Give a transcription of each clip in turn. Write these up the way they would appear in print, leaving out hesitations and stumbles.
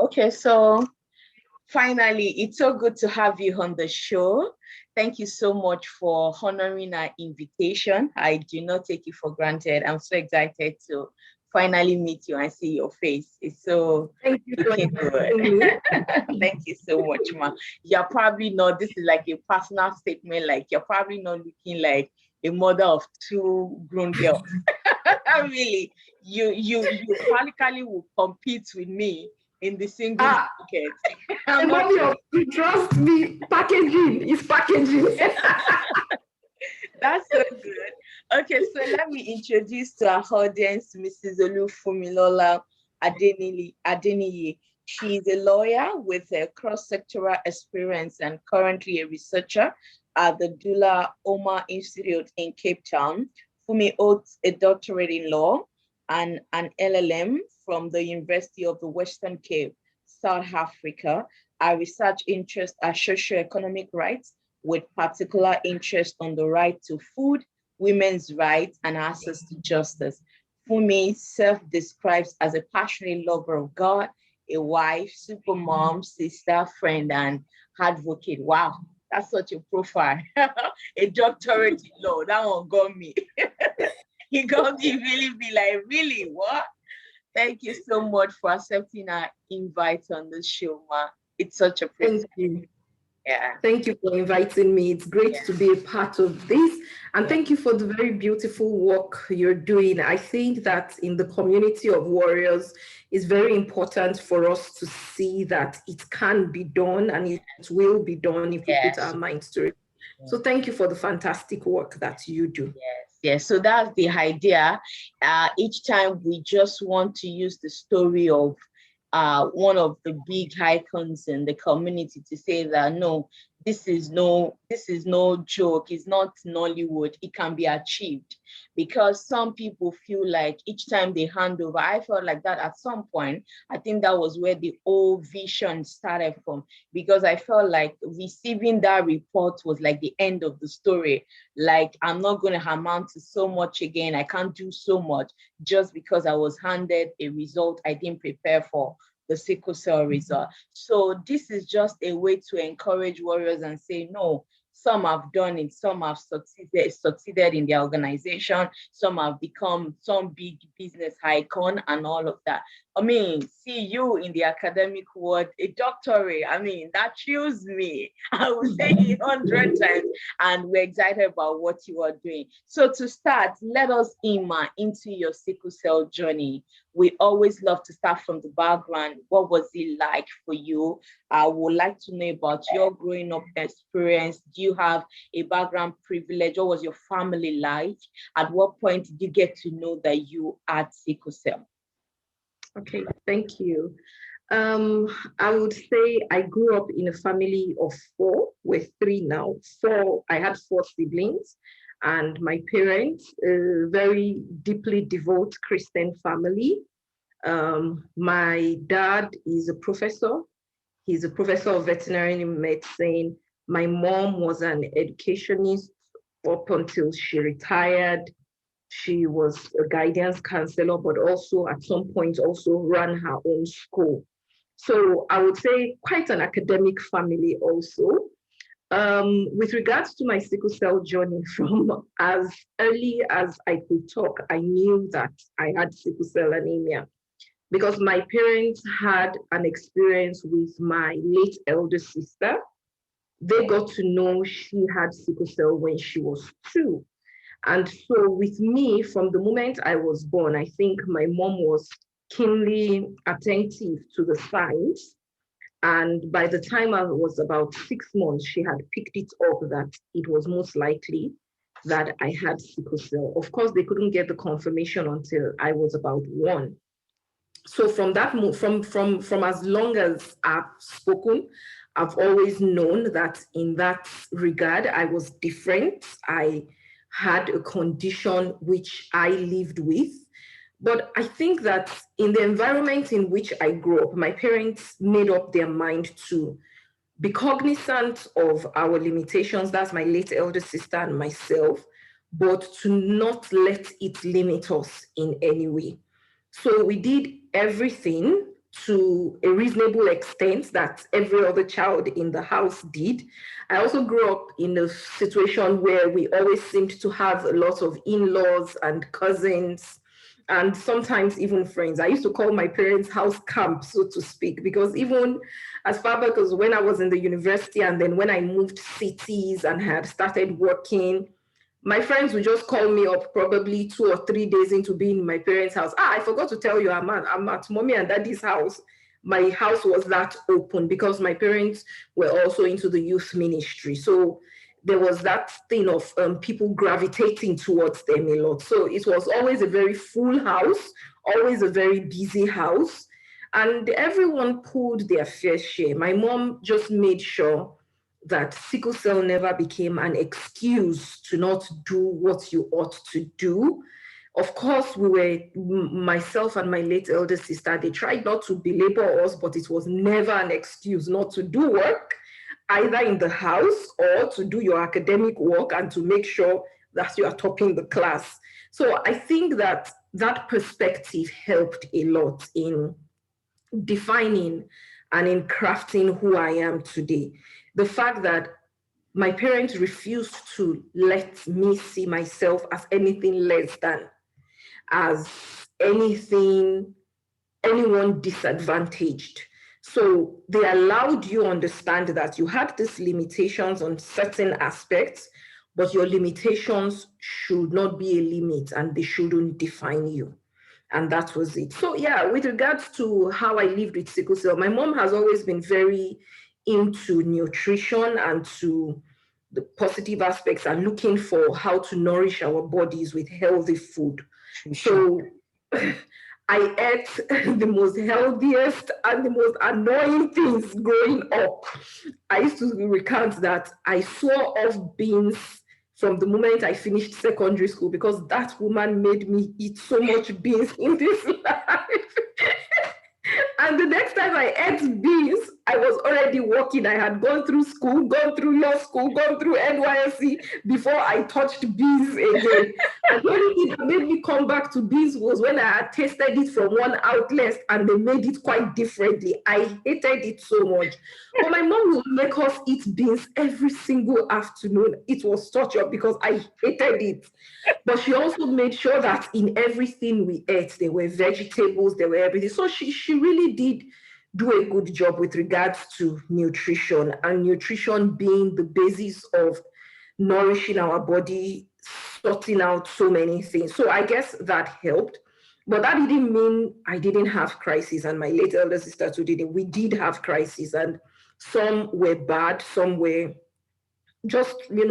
Okay, so finally, it's so good to have you on the show. Thank you so much for honoring our invitation. I do not take it for granted. I'm so excited to finally meet you and see your face. It's so Thank you for looking good. Thank you so much, ma. You're probably not, this is like a personal statement, like you're probably not looking like a mother of two grown girls. Really, you practically will compete with me in the single market. I'm not trust me, packaging is packaging. That's so good. Okay, so let me introduce to our audience Mrs. Funmilola Adeniyi. She is a lawyer with a cross-sectoral experience and currently a researcher at the Dula Omar Institute in Cape Town. Fumi holds a doctorate in law and an LLM from the University of the Western Cape, South Africa. Our research interests are socioeconomic rights, with particular interest on the right to food, women's rights, and access to justice. Fumi self-describes as a passionate lover of God, a wife, super mom, sister, friend, and advocate. Wow, that's such a profile. A doctorate in law, that one got me. He got me really be like, really, what? Thank you so much for accepting our invite on the show, ma. It's such a pleasure. Thank you. Yeah. Thank you for inviting me. It's great to be a part of this. And thank you for the very beautiful work you're doing. I think that in the community of warriors, it's very important for us to see that it can be done and it will be done if we put our minds to it. So thank you for the fantastic work that you do. Yes. So that's the idea. Each time we just want to use the story of one of the big icons in the community to say that no, this is no joke. It's not Nollywood. It can be achieved, because some people feel like each time they hand over, I felt like that at some point. I think that was where the whole vision started from, because I felt like receiving that report was like the end of the story. Like, I'm not going to amount to so much again. I can't do so much just because I was handed a result I didn't prepare for, the sickle cell result. So this is just a way to encourage warriors and say, no, some have done it, some have succeeded in their organization, some have become some big business icon and all of that. I mean, see you in the academic world, a doctorate, I mean, that chills me. I will say it 100 times, and we're excited about what you are doing. So to start, let us into your sickle cell journey. We always love to start from the background. What was it like for you? I would like to know about your growing up experience. Do you have a background privilege? What was your family like? At what point did you get to know that you had sickle cell? Okay, thank you. I would say I grew up in a family of four. We're three now. I had four siblings, and my parents, a very deeply devout Christian family. My dad is a professor. He's a professor of veterinary medicine. My mom was an educationist up until she retired. She was a guidance counselor, but also at some point also ran her own school. So I would say quite an academic family also. With regards to my sickle cell journey, from as early as I could talk, I knew that I had sickle cell anemia, because my parents had an experience with my late elder sister. They got to know she had sickle cell when she was 2. And so with me, from the moment I was born, I think my mom was keenly attentive to the signs. And by the time I was about 6 months, she had picked it up that it was most likely that I had sickle cell. Of course, they couldn't get the confirmation until I was about 1. So from that, from as long as I've spoken, I've always known that in that regard, I was different. I had a condition which I lived with. But I think that in the environment in which I grew up, my parents made up their mind to be cognizant of our limitations. That's my late elder sister and myself, but to not let it limit us in any way. So we did everything to a reasonable extent that every other child in the house did. I also grew up in a situation where we always seemed to have a lot of in-laws and cousins and sometimes even friends. I used to call my parents' house camp, so to speak, because even as far back as when I was in the university and then when I moved cities and had started working, my friends would just call me up probably 2 or 3 days into being in my parents' house. I forgot to tell you, I'm at mommy and daddy's house. My house was that open because my parents were also into the youth ministry. So there was that thing of people gravitating towards them a lot. So it was always a very full house, always a very busy house. And everyone pulled their fair share. My mom just made sure that sickle cell never became an excuse to not do what you ought to do. Of course, myself and my late elder sister, they tried not to belabor us, but it was never an excuse not to do work, either in the house or to do your academic work and to make sure that you are topping the class. So I think that that perspective helped a lot in defining and in crafting who I am today. The fact that my parents refused to let me see myself as anything less than, as anyone disadvantaged. So they allowed you understand that you had these limitations on certain aspects, but your limitations should not be a limit and they shouldn't define you. And that was it. So yeah, with regards to how I lived with sickle cell, my mom has always been very into nutrition and to the positive aspects and looking for how to nourish our bodies with healthy food. So I ate the most healthiest and the most annoying things growing up. I used to recount that I swore off beans from the moment I finished secondary school because that woman made me eat so much beans in this life. And the next time I ate beans, I was already working. I had gone through school, gone through law school, gone through NYSC before I touched beans again. And the only thing that made me come back to beans was when I had tasted it from one outlet and they made it quite differently. I hated it so much. But my mom would make us eat beans every single afternoon. It was torture because I hated it. But she also made sure that in everything we ate, there were vegetables, there were everything. So she really did do a good job with regards to nutrition, and nutrition being the basis of nourishing our body, sorting out so many things. So I guess that helped. But that didn't mean I didn't have crises, and my late elder sister too didn't. We did have crises, and some were bad, some were just, the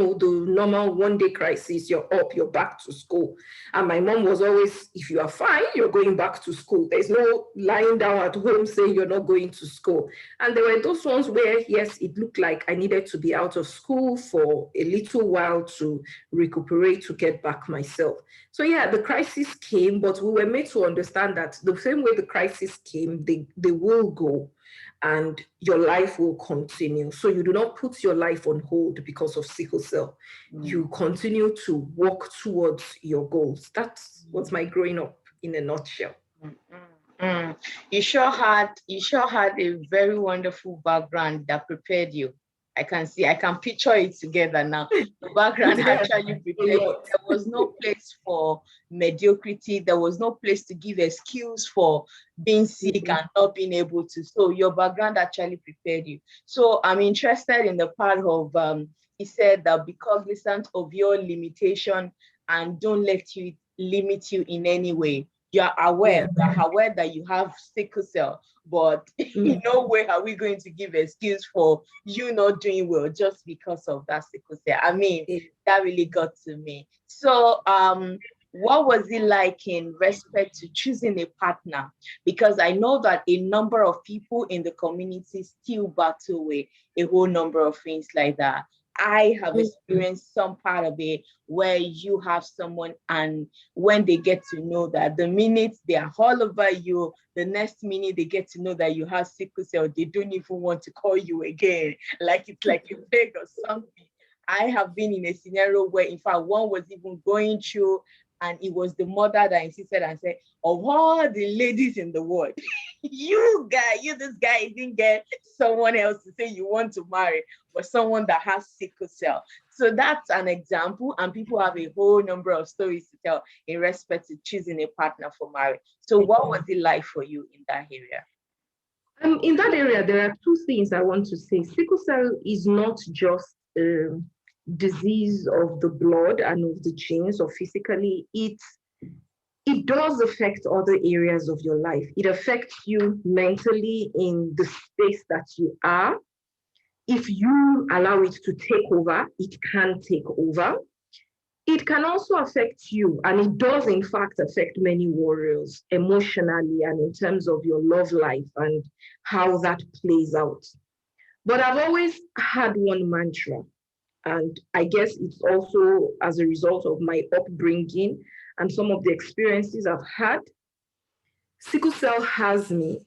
normal one-day crisis. You're up, you're back to school. And my mom was always, if you are fine, you're going back to school. There's no lying down at home saying you're not going to school. And there were those ones where, yes, it looked like I needed to be out of school for a little while to recuperate, to get back myself. So yeah, the crisis came, but we were made to understand that the same way the crisis came, they will go, and your life will continue. So you do not put your life on hold because of sickle cell. You continue to walk towards your goals. That was my growing up in a nutshell. You sure had a very wonderful background that prepared you. I can picture it together now. The background actually prepared you. There was no place for mediocrity. There was no place to give excuse for being sick and not being able to. So your background actually prepared you. So I'm interested in the part of, he said that be cognizant of your limitation and don't let you limit you in any way. You're aware that you have sickle cell, but in no way are we going to give excuse for you not doing well just because of that sickle cell. I mean, that really got to me. So what was it like in respect to choosing a partner? Because I know that a number of people in the community still battle with a whole number of things like that. I have experienced some part of it where you have someone, and when they get to know that, the minute they are all over you, the next minute they get to know that you have sickle cell, they don't even want to call you again. Like it's like a plague or something. I have been in a scenario where, in fact, one was even going through And it was the mother that insisted and said, of all the ladies in the world, this guy didn't get someone else to say you want to marry, but someone that has sickle cell. So that's an example, and people have a whole number of stories to tell in respect to choosing a partner for marriage. So what was it like for you in that area? In that area, there are two things I want to say. Sickle cell is not just a disease of the blood and of the genes or physically. It does affect other areas of your life. It affects you mentally in the space that you are. If you allow it to take over, it can take over. It can also affect you, and it does in fact affect many warriors emotionally and in terms of your love life and how that plays out. But I've always had one mantra, and I guess it's also as a result of my upbringing and some of the experiences I've had. Sickle cell has me.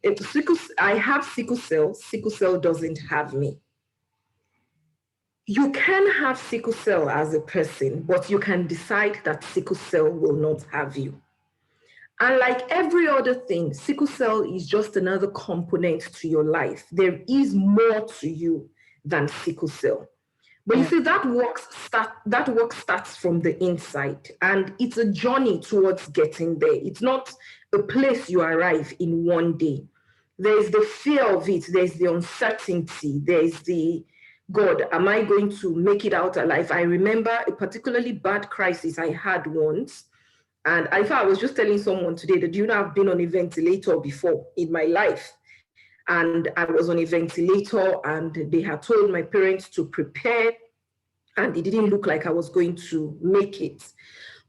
I have sickle cell doesn't have me. You can have sickle cell as a person, but you can decide that sickle cell will not have you. And like every other thing, sickle cell is just another component to your life. There is more to you than sickle cell. But you see, that work starts from the inside, and it's a journey towards getting there. It's not a place you arrive in one day. There's the fear of it, there's the uncertainty, there's the God, am I going to make it out alive? I remember a particularly bad crisis I had once. And I was just telling someone today that, you know, I've been on a ventilator before in my life. And I was on a ventilator, and they had told my parents to prepare, and it didn't look like I was going to make it.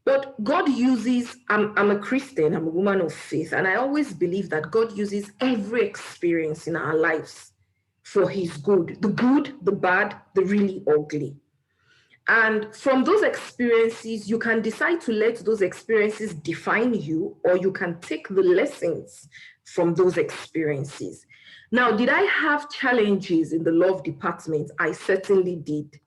But God uses, I'm a Christian, I'm a woman of faith, and I always believe that God uses every experience in our lives for his good, the bad, the really ugly. And from those experiences, you can decide to let those experiences define you, or you can take the lessons from those experiences. Now, did I have challenges in the love department? I certainly did.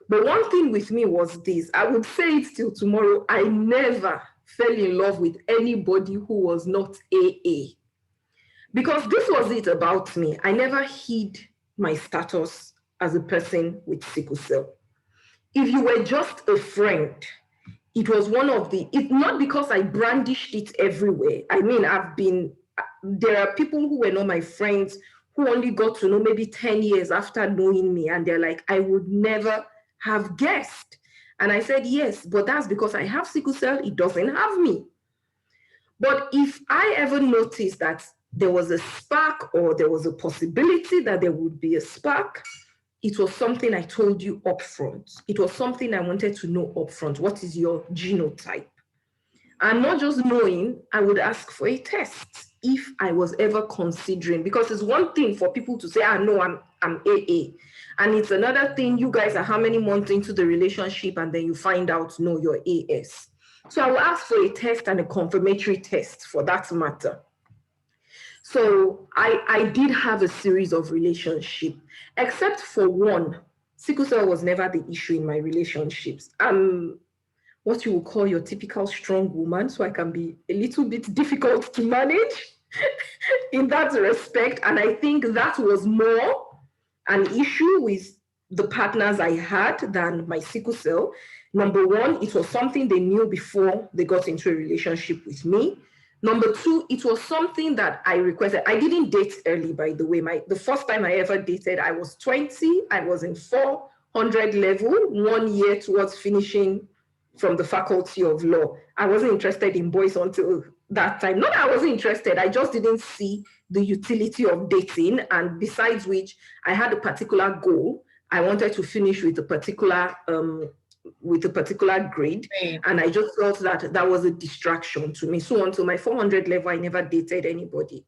But one thing with me was this, I would say it till tomorrow, I never fell in love with anybody who was not AA. Because this was it about me. I never hid my status as a person with sickle cell. If you were just a friend, it was not because I brandished it everywhere. I mean, there are people who were not my friends who only got to know maybe 10 years after knowing me. And they're like, I would never have guessed. And I said, yes, but that's because I have sickle cell, it doesn't have me. But if I ever noticed that there was a spark, or there was a possibility that there would be a spark, it was something I told you up front. It was something I wanted to know up front. What is your genotype? And not just knowing, I would ask for a test if I was ever considering, because it's one thing for people to say, no, I'm AA. And it's another thing, you guys are how many months into the relationship, and then you find out, no, you're AS. So I will ask for a test, and a confirmatory test for that matter. So I did have a series of relationships, except for one. Sickle cell was never the issue in my relationships. I'm what you would call your typical strong woman, so I can be a little bit difficult to manage in that respect. And I think that was more an issue with the partners I had than my sickle cell. Number one, it was something they knew before they got into a relationship with me. Number two, it was something that I requested. I didn't date early, by the way. The first time I ever dated, I was 20. I was in 400 level, 1 year towards finishing from the Faculty of Law. I wasn't interested in boys until that time. Not that I wasn't interested, I just didn't see the utility of dating. And besides which, I had a particular goal. I wanted to finish with a particular grade, and I just felt that that was a distraction to me. So until my 400 level, I never dated anybody.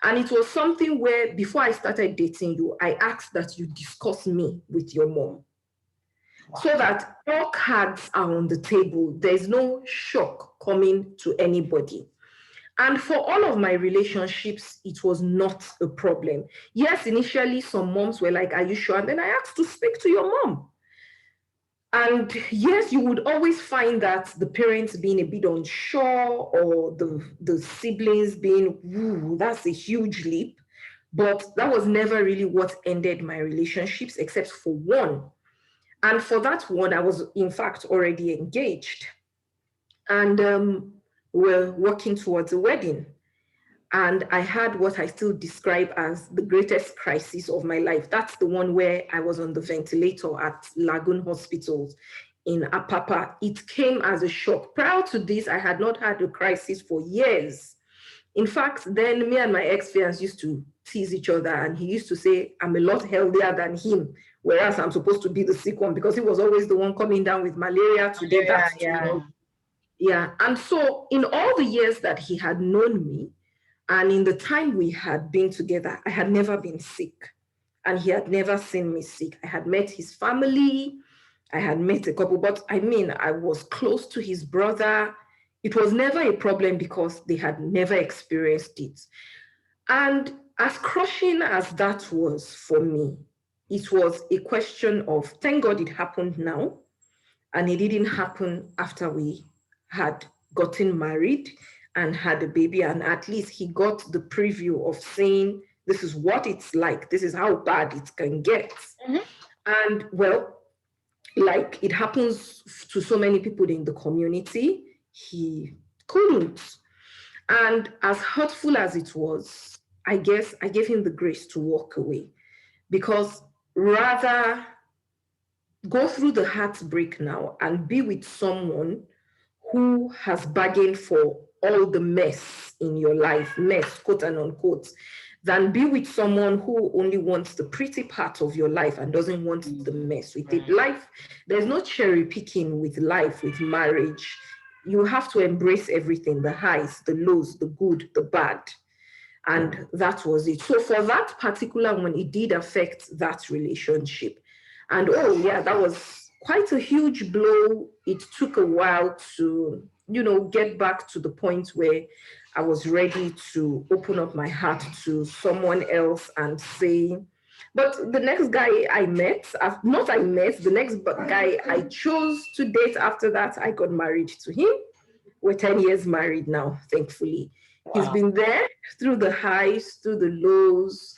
And it was something where before I started dating you, I asked that you discuss me with your mom. Wow. So that all cards are on the table. There's no shock coming to anybody. And for all of my relationships, it was not a problem. Yes, initially some moms were like, are you sure? And then I asked to speak to your mom. And yes, you would always find that the parents being a bit unsure, or the siblings being, "Ooh, that's a huge leap." But that was never really what ended my relationships, except for one. And for that one, I was in fact already engaged. And we're working towards a wedding. And I had what I still describe as the greatest crisis of my life. That's the one where I was on the ventilator at Lagoon Hospitals in Apapa. It came as a shock. Prior to this, I had not had a crisis for years. In fact, then me and my ex-fiance used to tease each other, and he used to say, I'm a lot healthier than him, whereas I'm supposed to be the sick one, because he was always the one coming down with malaria today, Yeah, that's yeah. tomorrow. Yeah. And so in all the years that he had known me, and in the time we had been together, I had never been sick. And he had never seen me sick. I had met his family. I had met a couple, but I mean, I was close to his brother. It was never a problem because they had never experienced it. And as crushing as that was for me, it was a question of, thank God it happened now. And it didn't happen after we had gotten married and had a baby. And at least he got the preview of saying, this is what it's like, this is how bad it can get. Mhm. And well, like it happens to so many people in the community, he couldn't. And as hurtful as it was, I guess I gave him the grace to walk away, because rather go through the heartbreak now and be with someone who has bargained for all the mess in your life, mess, quote and unquote, than be with someone who only wants the pretty part of your life and doesn't want the mess with it. Life, there's no cherry picking with life, with marriage. You have to embrace everything, the highs, the lows, the good, the bad. And that was it. So for that particular one, it did affect that relationship. And oh yeah, that was quite a huge blow. It took a while to, get back to the point where I was ready to open up my heart to someone else and say, but the next guy I met, not I met, the next guy I chose to date after that, I got married to him. We're 10 years married now, thankfully. He's Wow. been there through the highs, through the lows,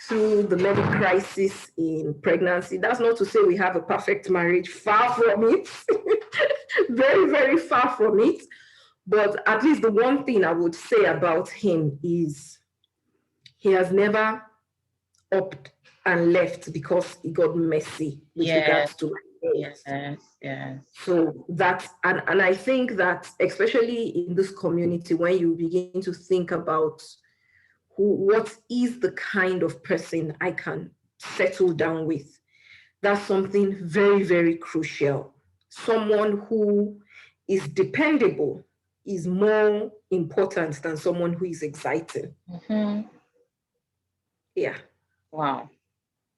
through the many crises in pregnancy. That's not to say we have a perfect marriage, far from it. Very, very far from it. But at least the one thing I would say about him is he has never upped and left because he got messy with Yes, regards to my health. yes, yes. So that, and I think that especially in this community, when you begin to think about what is the kind of person I can settle down with, that's something very, very crucial. Someone who is dependable is more important than someone who is exciting. Mhm. Yeah. Wow.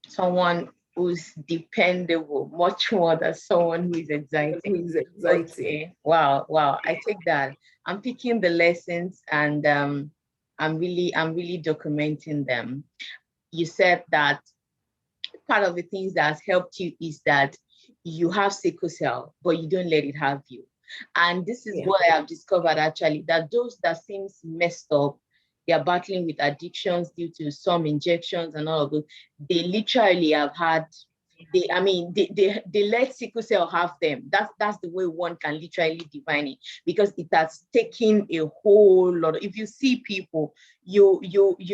Someone who's dependable, much more than someone who is Who exciting. is exciting. Okay. Wow. Wow. I take that. I'm picking the lessons, and I'm really documenting them. You said that part of the things that has helped you is that you have sickle cell, but you don't let it have you. And this is Yeah. what I have discovered actually, that those that seems messed up, they are battling with addictions due to some injections and all of those. They literally have had, they let sickle cell have them. That's the way one can literally define it, because it has taken a whole lot of, if you see people, you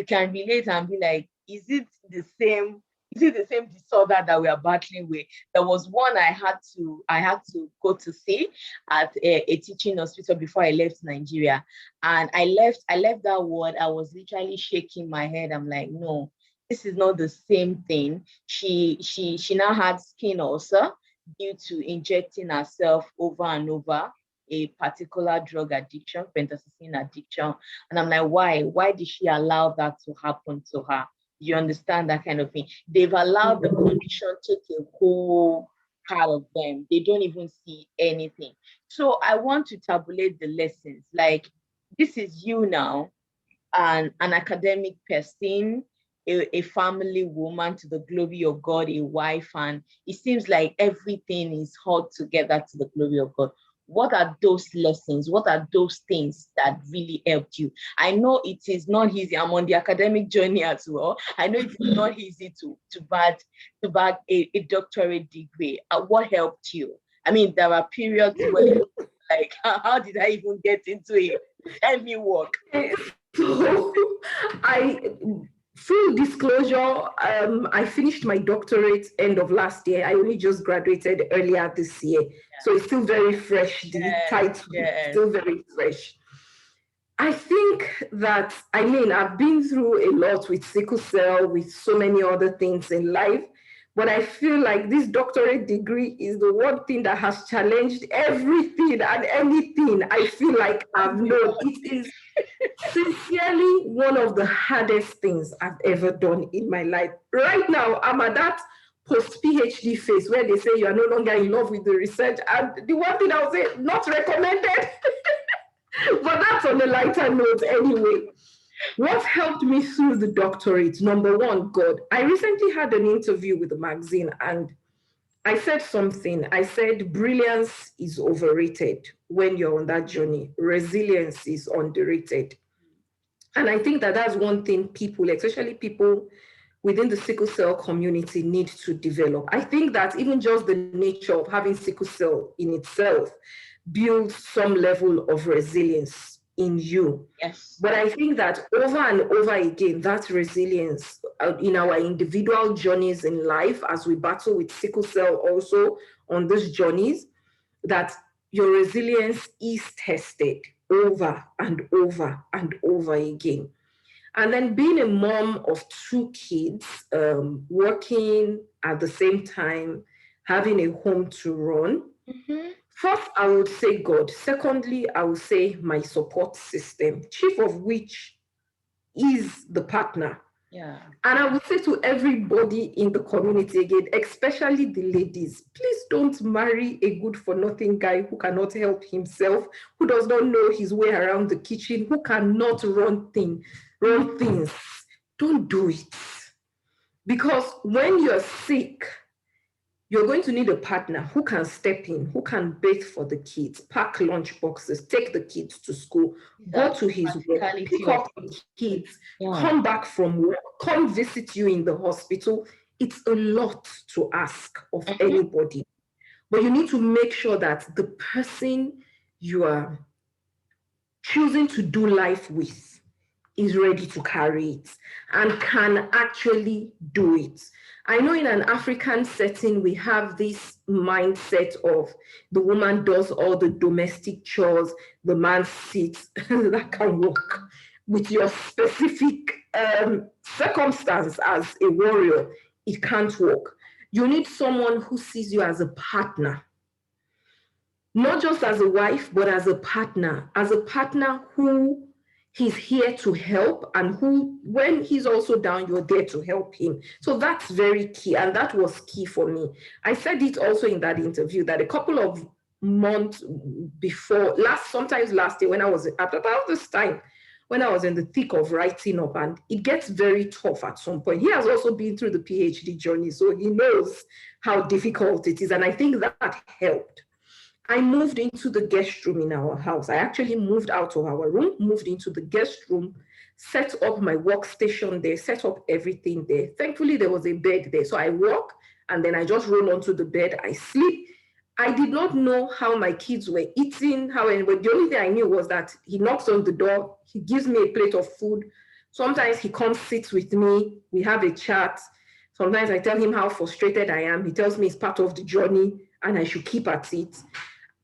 can relate and be like, is it the same disorder that we are battling with? There was one I had to go to see at a teaching hospital before I left Nigeria. And I left that ward. I was literally shaking my head. I'm like, no, this is not the same thing. She now had skin ulcer due to injecting herself over and over a particular drug addiction, pentacillin addiction. And I'm like, why? Why did she allow that to happen to her? You understand that kind of thing? They've allowed the condition to take a whole part of them. They don't even see anything. So I want to tabulate the lessons. Like, this is you now, an academic person. a family woman, to the glory of God, a wife, and it seems like everything is held together to the glory of God. What are those lessons? What are those things that really helped you? I know it is not easy. I'm on the academic journey as well. I know it's not easy to bag a doctorate degree. What helped you? I mean, there are periods where like, how did I even get into it? Let me work. So full disclosure, I finished my doctorate end of last year. I only just graduated earlier this year. Yeah. So it's still very fresh. The title is still very fresh. I think that, I've been through a lot with sickle cell, with so many other things in life, but I feel like this doctorate degree is the one thing that has challenged everything and anything I feel like I've known. It is sincerely one of the hardest things I've ever done in my life. Right now, I'm at that post-PhD phase where they say you are no longer in love with the research. And the one thing I would say, not recommended. But that's on a lighter note anyway. What helped me through the doctorate? Number one, God. I recently had an interview with a magazine and I said something. I said, brilliance is overrated when you're on that journey. Resilience is underrated. And I think that that's one thing people, especially people within the sickle cell community, need to develop. I think that even just the nature of having sickle cell in itself builds some level of resilience in you. Yes. But I think that over and over again, that resilience in our individual journeys in life, as we battle with sickle cell also on these journeys, that your resilience is tested over and over and over again. And then being a mom of two kids, working at the same time, having a home to run. Mm-hmm. First, I would say God. Secondly, I would say my support system, chief of which is the partner. Yeah. And I would say to everybody in the community again, especially the ladies, please don't marry a good-for-nothing guy who cannot help himself, who does not know his way around the kitchen, who cannot run things. Don't do it. Because when you're sick, you're going to need a partner who can step in, who can bathe for the kids, pack lunch boxes, take the kids to school, go to his work, pick up the kids, come back from work, come visit you in the hospital. It's a lot to ask of anybody. But you need to make sure that the person you are choosing to do life with is ready to carry it and can actually do it. I know in an African setting, we have this mindset of the woman does all the domestic chores, the man sits. That can work with your specific circumstance as a warrior. It can't work. You need someone who sees you as a partner, not just as a wife, but as a partner who he's here to help, and who, when he's also down, you're there to help him. So that's very key. And that was key for me. I said it also in that interview that a couple of months before, sometimes last year, when I was at about this time, when I was in the thick of writing up, and it gets very tough at some point. He has also been through the PhD journey, so he knows how difficult it is. And I think that helped. I moved into the guest room in our house. I actually moved out of our room, moved into the guest room, set up my workstation there, set up everything there. Thankfully, there was a bed there. So I walk and then I just roll onto the bed. I sleep. I did not know how my kids were eating, but the only thing I knew was that he knocks on the door. He gives me a plate of food. Sometimes he comes, sits with me. We have a chat. Sometimes I tell him how frustrated I am. He tells me it's part of the journey and I should keep at it.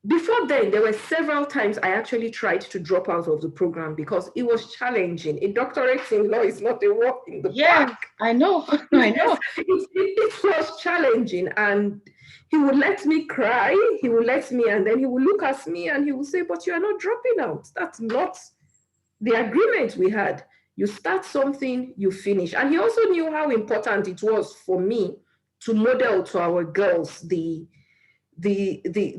Before then, there were several times I actually tried to drop out of the program because it was challenging. A doctorate in law is not a walk in the park. I know. It was challenging, and he would let me cry. He would let me, and then he would look at me and he would say, "But you are not dropping out. That's not the agreement we had. You start something, you finish." And he also knew how important it was for me to model to our girls the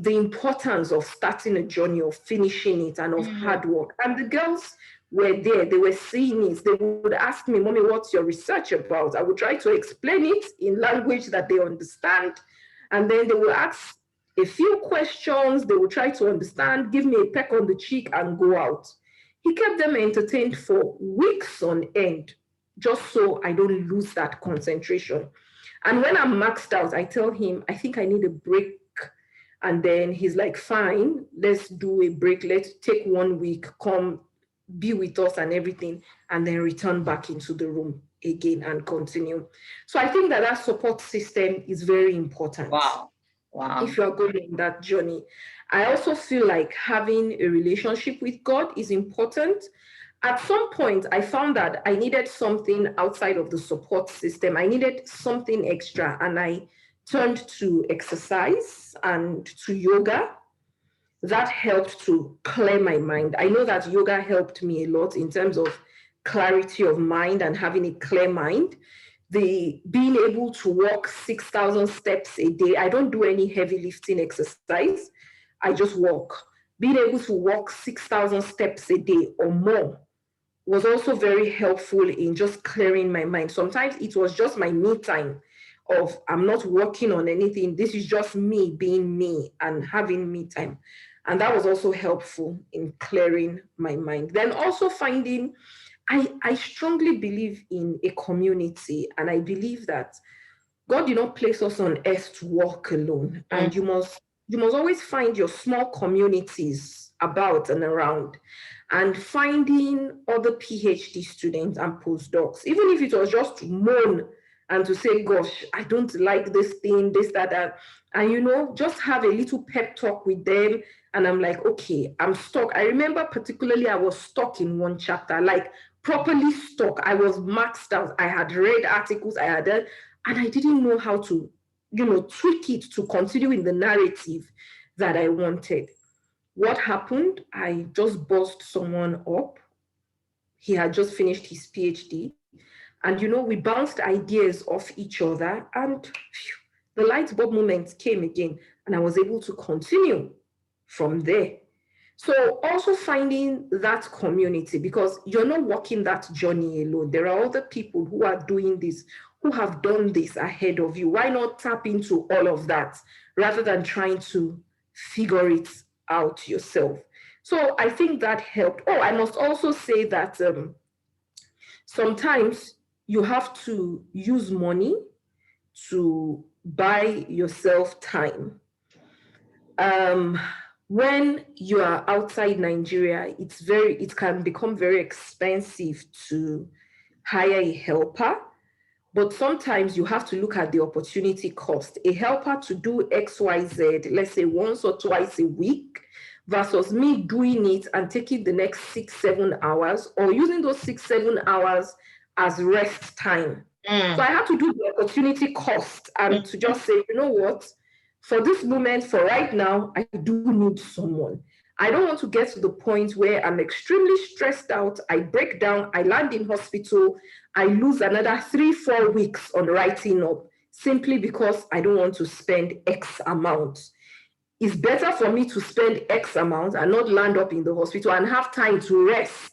importance of starting a journey, of finishing it, and of hard work. And the girls were there. They were seeing it. They would ask me, Mommy, what's your research about? I would try to explain it in language that they understand. And then they would ask a few questions. They would try to understand, give me a peck on the cheek and go out. He kept them entertained for weeks on end, just so I don't lose that concentration. And when I'm maxed out, I tell him, I think I need a break. And then he's like, fine, let's do a break. Let's take 1 week, come be with us and everything, and then return back into the room again and continue. So I think that that support system is very important. Wow. Wow. If you are going on that journey. I also feel like having a relationship with God is important. At some point, I found that I needed something outside of the support system. I needed something extra, and I turned to exercise and to yoga. That helped to clear my mind. I know that yoga helped me a lot in terms of clarity of mind and having a clear mind. The being able to walk 6,000 steps a day. I don't do any heavy lifting exercise. I just walk. Being able to walk 6,000 steps a day or more was also very helpful in just clearing my mind. Sometimes it was just my me time of I'm not working on anything. This is just me being me and having me time. And that was also helpful in clearing my mind. Then also finding, I strongly believe in a community, and I believe that God did not place us on earth to walk alone. And you must always find your small communities about and around, and finding other PhD students and postdocs, even if it was just to moan and to say, gosh, I don't like this thing, this, that, and just have a little pep talk with them. And I'm like, okay, I'm stuck. I remember particularly I was stuck in one chapter, like properly stuck. I was maxed out. I had read articles, I had done, and I didn't know how to, tweak it to continue in the narrative that I wanted. What happened? I just buzzed someone up. He had just finished his PhD. And, we bounced ideas off each other. And the light bulb moment came again. And I was able to continue from there. So also finding that community, because you're not walking that journey alone. There are other people who are doing this, who have done this ahead of you. Why not tap into all of that rather than trying to figure it out yourself? So I think that helped. Oh, I must also say that sometimes you have to use money to buy yourself time. When you are outside Nigeria, it can become very expensive to hire a helper. But sometimes you have to look at the opportunity cost. A helper to do XYZ, let's say once or twice a week, versus me doing it and taking the next 6-7 hours, or using those 6-7 hours as rest time. So I had to do the opportunity cost and to just say, you know what, for this moment, for right now, I do need someone. I don't want to get to the point where I'm extremely stressed out, I break down, I land in hospital, I lose another 3-4 weeks on writing up simply because I don't want to spend X amount. It's better for me to spend X amount and not land up in the hospital and have time to rest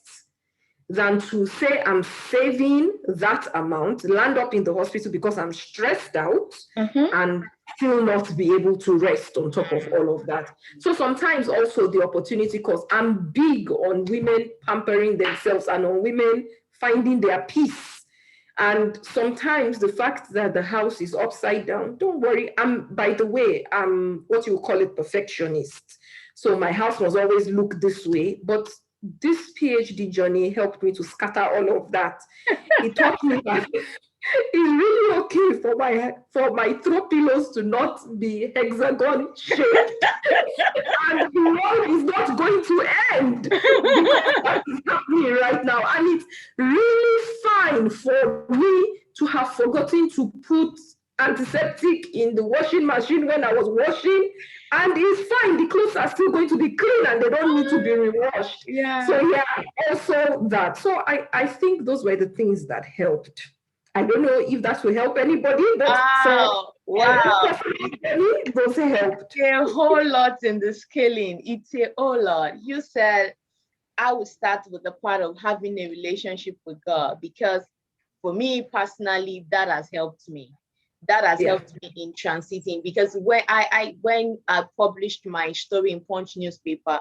than to say I'm saving that amount, land up in the hospital because I'm stressed out and still not be able to rest on top of all of that. So sometimes also the opportunity cost. I'm big on women pampering themselves and on women finding their peace. And sometimes the fact that the house is upside down, don't worry. By the way, I'm what you call it, perfectionist. So my house must always look this way. But this PhD journey helped me to scatter all of that. It taught me that it's really okay for my throw pillows to not be hexagon shaped, and the world is not going to end because that is happening right now. And it's really fine for me to have forgotten to put antiseptic in the washing machine when I was washing, and it's fine. The clothes are still going to be clean and they don't need to be rewashed. Yeah. So yeah, also that. So I think those were the things that helped. I don't know if that will help anybody, but wow. those helped. A whole lot in the scaling. It's a whole lot. You said I would start with the part of having a relationship with God, because for me personally, that has helped me. That has helped me in transiting, because when I published my story in Punch newspaper,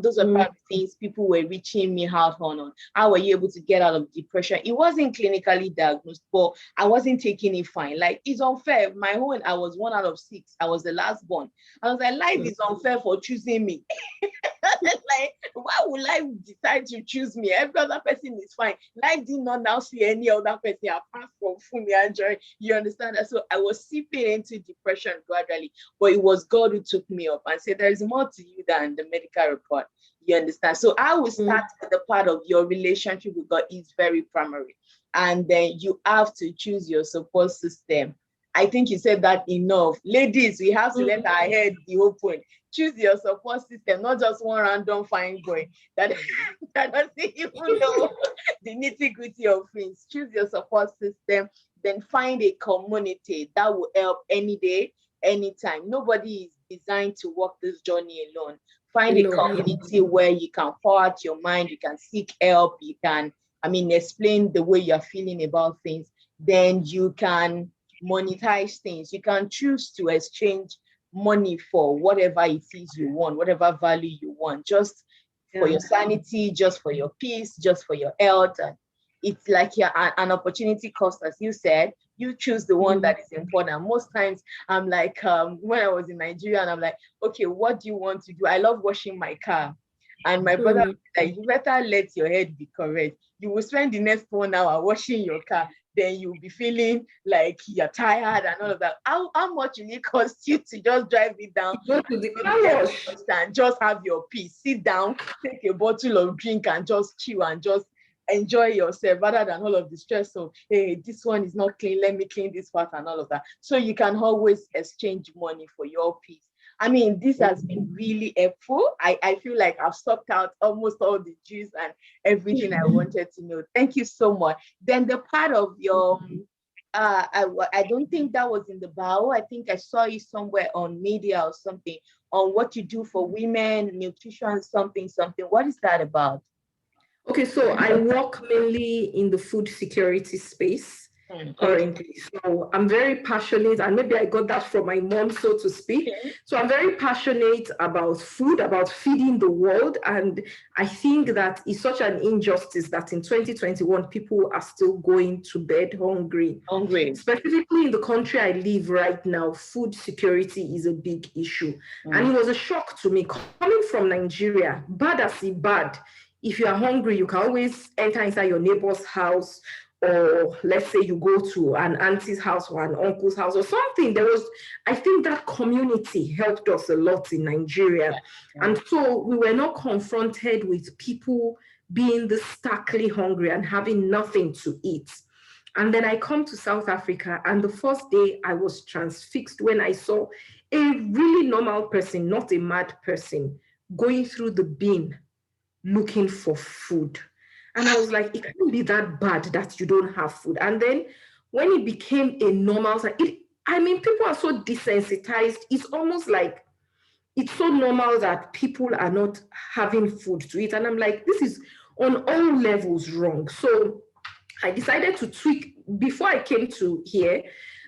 those are part of things people were reaching me out on. How were you able to get out of depression? It wasn't clinically diagnosed, but I wasn't taking it fine. Like, it's unfair. My own, I was 1 out of 6. I was the last born. I was like, life is unfair for choosing me. Like, why would life decide to choose me? Every other person is fine. Life did not now see any other person apart from Funmi and Joy. You understand that? So I was seeping into depression gradually, but it was God who took me up and said, there is more to you than the medical report. You understand? So I will start with the part of your relationship with God is very primary. And then you have to choose your support system. I think you said that enough. Ladies, we have to let our head be open. Choose your support system, not just one random fine boy that doesn't even know the nitty-gritty of things. Choose your support system, then find a community that will help any day, anytime. Nobody is designed to walk this journey alone. Find a community where you can pour out your mind, you can seek help, you can, explain the way you're feeling about things. Then you can monetize things. You can choose to exchange money for whatever it is you want, whatever value you want, just for your sanity, just for your peace, just for your health. And it's like an opportunity cost, as you said. You choose the one that is important. Most times I'm like, when I was in Nigeria, and I'm like, okay, what do you want to do? I love washing my car. And my brother was like, you better let your head be correct. You will spend the next 1 hour washing your car, then you'll be feeling like you're tired and all of that. How much will it cost you to just drive it down, go to the car wash, and just have your peace, sit down, take a bottle of drink and just chill and just enjoy yourself, rather than all of the stress of, hey, this one is not clean, let me clean this part and all of that. So you can always exchange money for your peace. This has been really helpful. I feel like I've sucked out almost all the juice and everything I wanted to know. Thank you so much. Then the part of your, I don't think that was in the bio. I think I saw you somewhere on media or something on what you do for women, nutrition, something. What is that about? Okay, so I work mainly in the food security space currently. So I'm very passionate, and maybe I got that from my mom, so to speak. So I'm very passionate about food, about feeding the world. And I think that it's such an injustice that in 2021, people are still going to bed hungry. Specifically in the country I live right now, food security is a big issue. And it was a shock to me coming from Nigeria, bad as it bad. If you are hungry, you can always enter inside your neighbor's house, or let's say you go to an auntie's house or an uncle's house or something. I think that community helped us a lot in Nigeria. And so we were not confronted with people being this starkly hungry and having nothing to eat. And then I come to South Africa, and the first day I was transfixed when I saw a really normal person, not a mad person, going through the bin looking for food. And I was like, it can't be that bad that you don't have food. And then when it became a normal, people are so desensitized. It's almost like it's so normal that people are not having food to eat. And I'm like, this is on all levels wrong. So I decided to tweak. Before I came to here,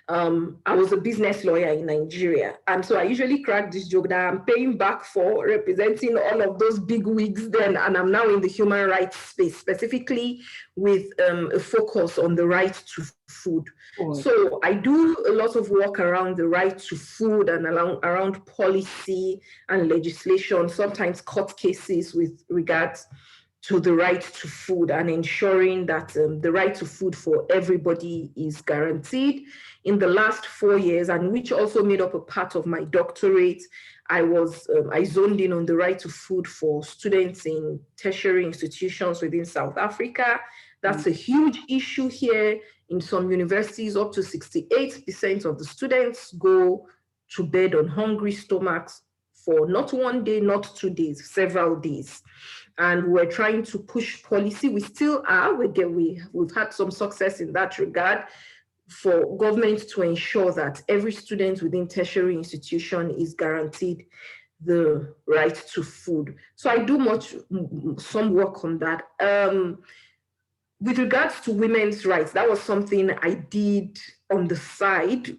I was a business lawyer in Nigeria. And so I usually crack this joke that I'm paying back for representing all of those big wigs then. And I'm now in the human rights space, specifically with a focus on the right to food. So I do a lot of work around the right to food and around policy and legislation, sometimes court cases with regards to the right to food, and ensuring that the right to food for everybody is guaranteed. In the last 4 years, and which also made up a part of my doctorate, I zoned in on the right to food for students in tertiary institutions within South Africa. That's a huge issue here. In some universities, up to 68% of the students go to bed on hungry stomachs for not 1 day, not 2 days, several days. And we're trying to push policy. We still are. We've had some success in that regard, for government to ensure that every student within tertiary institution is guaranteed the right to food. So I do some work on that. With regards to women's rights, that was something I did on the side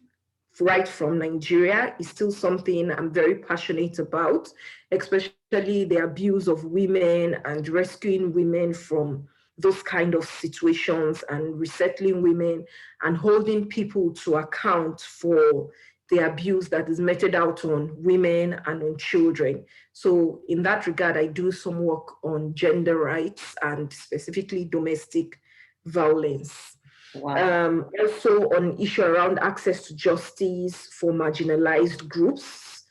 right from Nigeria. It's still something I'm very passionate about, especially the abuse of women and rescuing women from those kind of situations and resettling women and holding people to account for the abuse that is meted out on women and on children. So in that regard, I do some work on gender rights and specifically domestic violence. Wow. Also on issue around access to justice for marginalized groups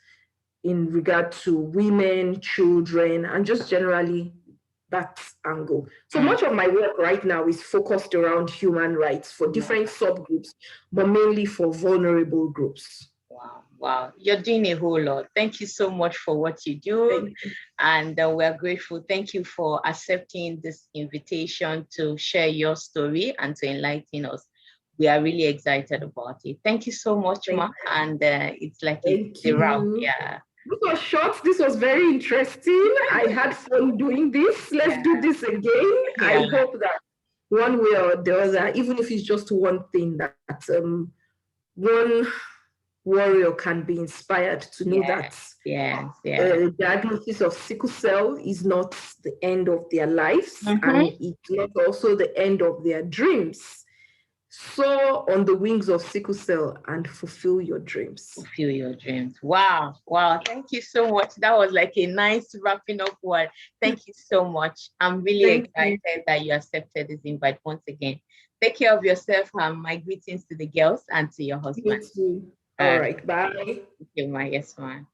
in regard to women, children, and just generally that angle. So much of my work right now is focused around human rights for different subgroups, but mainly for vulnerable groups. Wow, wow. You're doing a whole lot. Thank you so much for what you do. And we're grateful. Thank you for accepting this invitation to share your story and to enlighten us. We are really excited about it. Thank you so much, Ma. And it's like a wrap. Yeah. This was short. This was very interesting. I had fun doing this. Let's do this again. I hope that one way or the other, even if it's just one thing, that one warrior can be inspired to know that diagnosis of sickle cell is not the end of their lives, and it's not also the end of their dreams. Soar on the wings of sickle cell and fulfill your dreams. Fulfill your dreams. Wow. Wow. Thank you so much. That was like a nice wrapping up word. Thank you so much. I'm really excited that you accepted this invite once again. Take care of yourself. My greetings to the girls and to your husband. You too. All right. Bye. Thank you, ma. Yes, ma'am.